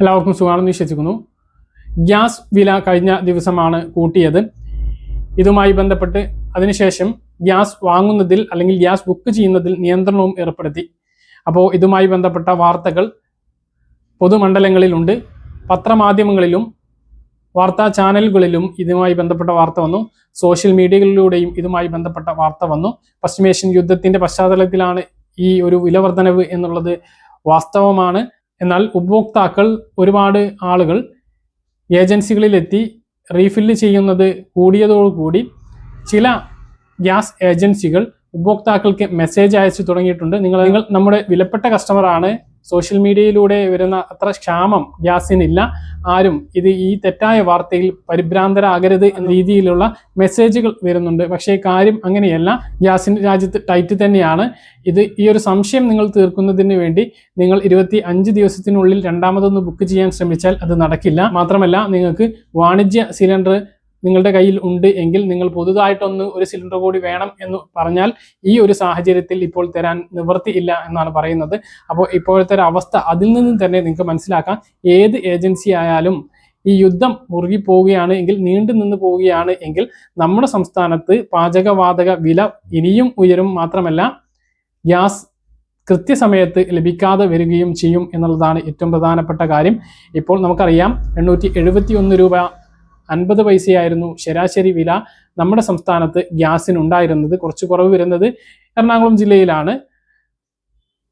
എല്ലാവർക്കും സുഖമാണെന്ന് വിശ്വസിക്കുന്നു. ഗ്യാസ് വില കഴിഞ്ഞ ദിവസമാണ് കൂട്ടിയത്. ഇതുമായി ബന്ധപ്പെട്ട് അതിനുശേഷം ഗ്യാസ് വാങ്ങുന്നതിൽ അല്ലെങ്കിൽ ഗ്യാസ് ബുക്ക് ചെയ്യുന്നതിൽ നിയന്ത്രണവും ഏർപ്പെടുത്തി. അപ്പോൾ ഇതുമായി ബന്ധപ്പെട്ട വാർത്തകൾ പൊതുമണ്ഡലങ്ങളിലുണ്ട്, പത്രമാധ്യമങ്ങളിലും വാർത്താ ചാനലുകളിലും ഇതുമായി ബന്ധപ്പെട്ട വാർത്ത വന്നു, സോഷ്യൽ മീഡിയകളിലൂടെയും ഇതുമായി ബന്ധപ്പെട്ട വാർത്ത വന്നു. പശ്ചിമേഷ്യൻ യുദ്ധത്തിന്റെ പശ്ചാത്തലത്തിലാണ് ഈ ഒരു വില വർധനവ് എന്നുള്ളത് വാസ്തവമാണ്. എന്നാൽ ഉപഭോക്താക്കൾ ഒരുപാട് ആളുകൾ ഏജൻസികളിലെത്തി റീഫില്ല് ചെയ്യുന്നത് കൂടിയതോടുകൂടി ചില ഗ്യാസ് ഏജൻസികൾ ഉപഭോക്താക്കൾക്ക് മെസ്സേജ് അയച്ചു തുടങ്ങിയിട്ടുണ്ട്. നിങ്ങൾ നമ്മുടെ വിലപ്പെട്ട കസ്റ്റമറാണ്, സോഷ്യൽ മീഡിയയിലൂടെ വരുന്ന അത്ര ക്ഷാമം ഗ്യാസിനില്ല, ആരും ഈ തെറ്റായ വാർത്തയിൽ പരിഭ്രാന്തരാകരുത് എന്ന രീതിയിലുള്ള മെസ്സേജുകൾ വരുന്നുണ്ട്. പക്ഷേ കാര്യം അങ്ങനെയല്ല. ഗ്യാസിന് രാജ്യത്ത് ടൈറ്റ് തന്നെയാണ്. ഈ ഒരു സംശയം നിങ്ങൾ തീർക്കുന്നതിന് വേണ്ടി നിങ്ങൾ 25 ദിവസത്തിനുള്ളിൽ രണ്ടാമതൊന്ന് ബുക്ക് ചെയ്യാൻ ശ്രമിച്ചാൽ അത് നടക്കില്ല. മാത്രമല്ല, നിങ്ങൾക്ക് വാണിജ്യ സിലിണ്ടർ നിങ്ങളുടെ കയ്യിൽ ഉണ്ട് എങ്കിൽ നിങ്ങൾ പുതുതായിട്ടൊന്ന് ഒരു സിലിണ്ടർ കൂടി വേണം എന്ന് പറഞ്ഞാൽ ഈ ഒരു സാഹചര്യത്തിൽ ഇപ്പോൾ തരാൻ നിവൃത്തിയില്ല എന്നാണ് പറയുന്നത്. അപ്പോൾ ഇപ്പോഴത്തെ ഒരു അവസ്ഥ അതിൽ നിന്നും തന്നെ നിങ്ങൾക്ക് മനസ്സിലാക്കാം. ഏത് ഏജൻസി ആയാലും ഈ യുദ്ധം മുറുകിപ്പോവുകയാണ് എങ്കിൽ, നീണ്ടു നിന്ന് പോവുകയാണ് എങ്കിൽ നമ്മുടെ സംസ്ഥാനത്ത് പാചകവാതക വില ഇനിയും ഉയരും. മാത്രമല്ല, ഗ്യാസ് കൃത്യസമയത്ത് ലഭിക്കാതെ വരികയും ചെയ്യും എന്നുള്ളതാണ് ഏറ്റവും പ്രധാനപ്പെട്ട കാര്യം. ഇപ്പോൾ നമുക്കറിയാം 871 രൂപ 50 പൈസയായിരുന്നു ശരാശരി വില നമ്മുടെ സംസ്ഥാനത്ത് ഗ്യാസിനുണ്ടായിരുന്നത്. കുറച്ച് കുറവ് വരുന്നത് എറണാകുളം ജില്ലയിലാണ്.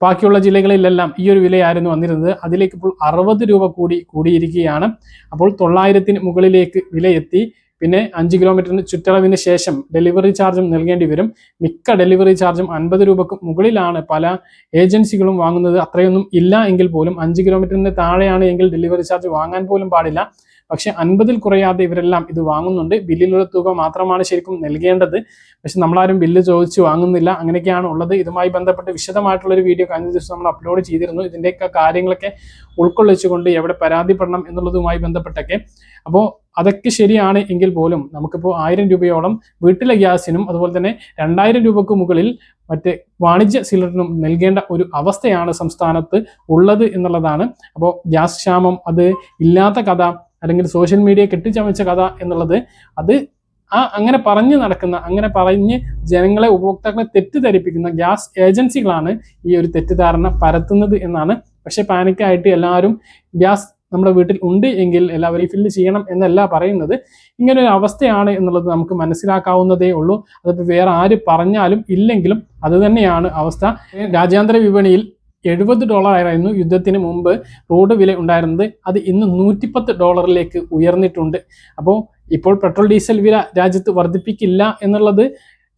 ബാക്കിയുള്ള ജില്ലകളിലെല്ലാം ഈ ഒരു വിലയായിരുന്നു വന്നിരുന്നത്. അതിലേക്ക് ഇപ്പോൾ 60 രൂപ കൂടിയിരിക്കുകയാണ്. അപ്പോൾ 900-ന് മുകളിലേക്ക് വിലയെത്തി. പിന്നെ 5 കിലോമീറ്ററിന് ചുറ്റളവിന് ശേഷം ഡെലിവറി ചാർജും നൽകേണ്ടി വരും. മിക്ക ഡെലിവറി ചാർജും 50 രൂപക്ക് മുകളിലാണ് പല ഏജൻസികളും വാങ്ങുന്നത്. അത്രയൊന്നും ഇല്ല എങ്കിൽ പോലും 5 കിലോമീറ്ററിന് താഴെയാണ് എങ്കിൽ ഡെലിവറി ചാർജ് വാങ്ങാൻ പോലും പാടില്ല. പക്ഷെ 50-ൽ കുറയാതെ ഇവരെല്ലാം ഇത് വാങ്ങുന്നുണ്ട്. ബില്ലിലുള്ള തുക മാത്രമാണ് ശരിക്കും നൽകേണ്ടത്. പക്ഷെ നമ്മളാരും ബില്ല് ചോദിച്ച് വാങ്ങുന്നില്ല. അങ്ങനെയൊക്കെയാണ് ഉള്ളത്. ഇതുമായി ബന്ധപ്പെട്ട് വിശദമായിട്ടുള്ളൊരു വീഡിയോ കഴിഞ്ഞ ദിവസം നമ്മൾ അപ്ലോഡ് ചെയ്തിരുന്നു. ഇതിൻ്റെയൊക്കെ കാര്യങ്ങളൊക്കെ ഉൾക്കൊള്ളിച്ചുകൊണ്ട് എവിടെ പരാതിപ്പെടണം എന്നുള്ളതുമായി ബന്ധപ്പെട്ടൊക്കെ. അപ്പോൾ അതൊക്കെ ശരിയാണ് എങ്കിൽ പോലും നമുക്കിപ്പോൾ 1000 രൂപയോളം വീട്ടിലെ ഗ്യാസിനും അതുപോലെ തന്നെ 2000 രൂപക്ക് മുകളിൽ മറ്റ് വാണിജ്യ സിലിണ്ടറിനും നൽകേണ്ട ഒരു അവസ്ഥയാണ് സംസ്ഥാനത്ത് ഉള്ളത് എന്നുള്ളതാണ്. അപ്പോൾ ഗ്യാസ് ക്ഷാമം അത് ഇല്ലാത്ത കഥ അല്ലെങ്കിൽ സോഷ്യൽ മീഡിയ കെട്ടിച്ചമച്ച കഥ എന്നുള്ളത് അത് അങ്ങനെ പറഞ്ഞ് നടക്കുന്ന, അങ്ങനെ പറഞ്ഞ് ജനങ്ങളെ, ഉപഭോക്താക്കളെ തെറ്റിദ്ധരിപ്പിക്കുന്ന ഗ്യാസ് ഏജൻസികളാണ് ഈ ഒരു തെറ്റിദ്ധാരണ പരത്തുന്നത് എന്നാണ്. പക്ഷെ പാനിക്കായിട്ട് എല്ലാവരും ഗ്യാസ് നമ്മുടെ വീട്ടിൽ ഉണ്ട് എങ്കിൽ എല്ലാവരും ഫില്ല് ചെയ്യണം എന്നല്ല പറയുന്നത്. ഇങ്ങനെ ഒരു അവസ്ഥയാണ് എന്നുള്ളത് നമുക്ക് മനസ്സിലാക്കാവുന്നതേ ഉള്ളൂ. അതിപ്പോൾ വേറെ ആര് പറഞ്ഞാലും ഇല്ലെങ്കിലും അത് തന്നെയാണ് അവസ്ഥ. രാജ്യാന്തര വിപണിയിൽ $70 ആയിരുന്നു യുദ്ധത്തിന് മുമ്പ് റോഡ് വില ഉണ്ടായിരുന്നത്. അത് ഇന്ന് $110 ഉയർന്നിട്ടുണ്ട്. അപ്പോൾ ഇപ്പോൾ പെട്രോൾ ഡീസൽ വില രാജ്യത്ത് വർദ്ധിപ്പിക്കില്ല എന്നുള്ളത്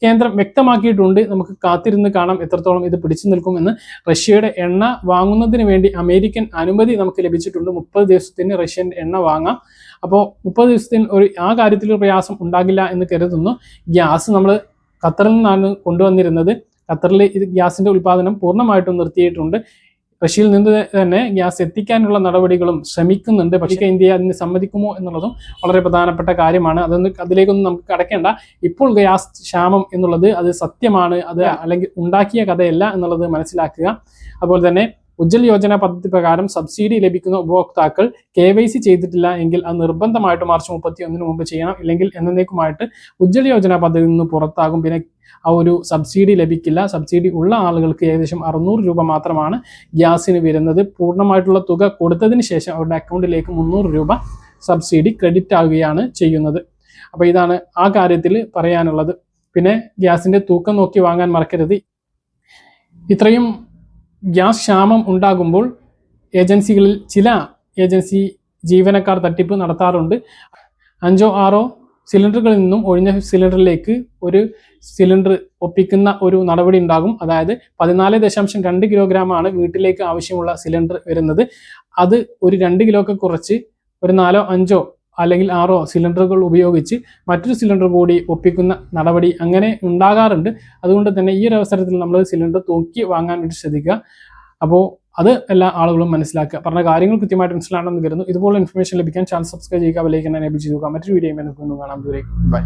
കേന്ദ്രം വ്യക്തമാക്കിയിട്ടുണ്ട്. നമുക്ക് കാത്തിരുന്ന് കാണാം എത്രത്തോളം ഇത് പിടിച്ചു നിൽക്കുമെന്ന്. റഷ്യയുടെ എണ്ണ വാങ്ങുന്നതിന് വേണ്ടി അമേരിക്കൻ അനുമതി നമുക്ക് ലഭിച്ചിട്ടുണ്ട്. 30 ദിവസത്തിന് റഷ്യൻ എണ്ണ വാങ്ങാം. അപ്പോൾ 30 ദിവസത്തിന് ആ കാര്യത്തിൽ പ്രയാസം ഉണ്ടാകില്ല എന്ന് കരുതുന്നു. ഗ്യാസ് നമ്മൾ ഖത്തറിൽ നിന്നാണ് കൊണ്ടുവന്നിരുന്നത്. ഖത്തറിൽ ഇത് ഗ്യാസിന്റെ ഉൽപ്പാദനം പൂർണ്ണമായിട്ടും നിർത്തിയിട്ടുണ്ട്. റഷ്യയിൽ നിന്ന് തന്നെ ഗ്യാസ് എത്തിക്കാനുള്ള നടപടികളും ശ്രമിക്കുന്നുണ്ട്. പക്ഷേ ഇന്ത്യ അതിന് സമ്മതിക്കുമോ എന്നുള്ളതും വളരെ പ്രധാനപ്പെട്ട കാര്യമാണ്. അതിലേക്കൊന്നും നമുക്ക് കടക്കേണ്ട. ഇപ്പോൾ ഗ്യാസ് ക്ഷാമം എന്നുള്ളത് അത് സത്യമാണ്, അത് അല്ലെങ്കിൽ ഉണ്ടാക്കിയ കഥയല്ല എന്നുള്ളത് മനസ്സിലാക്കുക. അതുപോലെ തന്നെ ഉജ്ജൽ യോജന പദ്ധതി പ്രകാരം സബ്സിഡി ലഭിക്കുന്ന ഉപഭോക്താക്കൾ KYC ചെയ്തിട്ടില്ല എങ്കിൽ അത് നിർബന്ധമായിട്ട് മാർച്ച് 31-ന് മുമ്പ് ചെയ്യണം. ഇല്ലെങ്കിൽ എന്നേക്കുമായിട്ട് ഉജ്ജൽ യോജന പദ്ധതിയിൽ നിന്ന് പുറത്താകും. പിന്നെ ആ ഒരു സബ്സിഡി ലഭിക്കില്ല. സബ്സിഡി ഉള്ള ആളുകൾക്ക് ഏകദേശം 600 രൂപ മാത്രമാണ് ഗ്യാസിന് വരുന്നത്. പൂർണ്ണമായിട്ടുള്ള തുക കൊടുത്തതിന് ശേഷം അവരുടെ അക്കൗണ്ടിലേക്ക് 300 രൂപ സബ്സിഡി ക്രെഡിറ്റ് ആവുകയാണ് ചെയ്യുന്നത്. അപ്പോൾ ഇതാണ് ആ കാര്യത്തിൽ പറയാനുള്ളത്. പിന്നെ ഗ്യാസിന്റെ തൂക്കം നോക്കി വാങ്ങാൻ മറക്കരുത്. ഇത്രയും ഗ്യാസ് ക്ഷാമം ഉണ്ടാകുമ്പോൾ ഏജൻസികളിൽ ചില ഏജൻസി ജീവനക്കാർ തട്ടിപ്പ് നടത്താറുണ്ട്. 5 or 6 സിലിണ്ടറുകളിൽ നിന്നും ഒഴിഞ്ഞ സിലിണ്ടറിലേക്ക് ഒരു സിലിണ്ടർ ഒപ്പിക്കുന്ന ഒരു നടപടി ഉണ്ടാകും. അതായത് 14.2 കിലോഗ്രാമാണ് വീട്ടിലേക്ക് ആവശ്യമുള്ള സിലിണ്ടർ വരുന്നത്. അത് ഒരു 2 കിലോക്ക് കുറച്ച് ഒരു 4 or 5 അല്ലെങ്കിൽ 6 സിലിണ്ടറുകൾ ഉപയോഗിച്ച് മറ്റൊരു സിലിണ്ടർ കൂടി ഒപ്പിക്കുന്ന നടപടി അങ്ങനെ ഉണ്ടാകാറുണ്ട്. അതുകൊണ്ട് തന്നെ ഈ ഒരു അവസരത്തിൽ നമ്മൾ സിലിണ്ടർ തൂക്കി വാങ്ങാൻ വേണ്ടി ശ്രദ്ധിക്കുക. അപ്പോൾ അത് എല്ലാ ആളുകളും മനസ്സിലാക്കുക. പറഞ്ഞ കാര്യങ്ങൾ കൃത്യമായിട്ട് മനസ്സിലാണെന്ന് കരുതുന്നു. ഇതുപോലെ ഇൻഫർമേഷൻ ലഭിക്കാൻ ചാനൽ സബ്സ്ക്രൈബ് ചെയ്യുക, ബെൽ ഐക്കൺ എനേബിൾ ചെയ്യുക. മറ്റൊരു വീഡിയോ നമുക്ക് കാണാം. ദൂരേക്ക് ബൈ.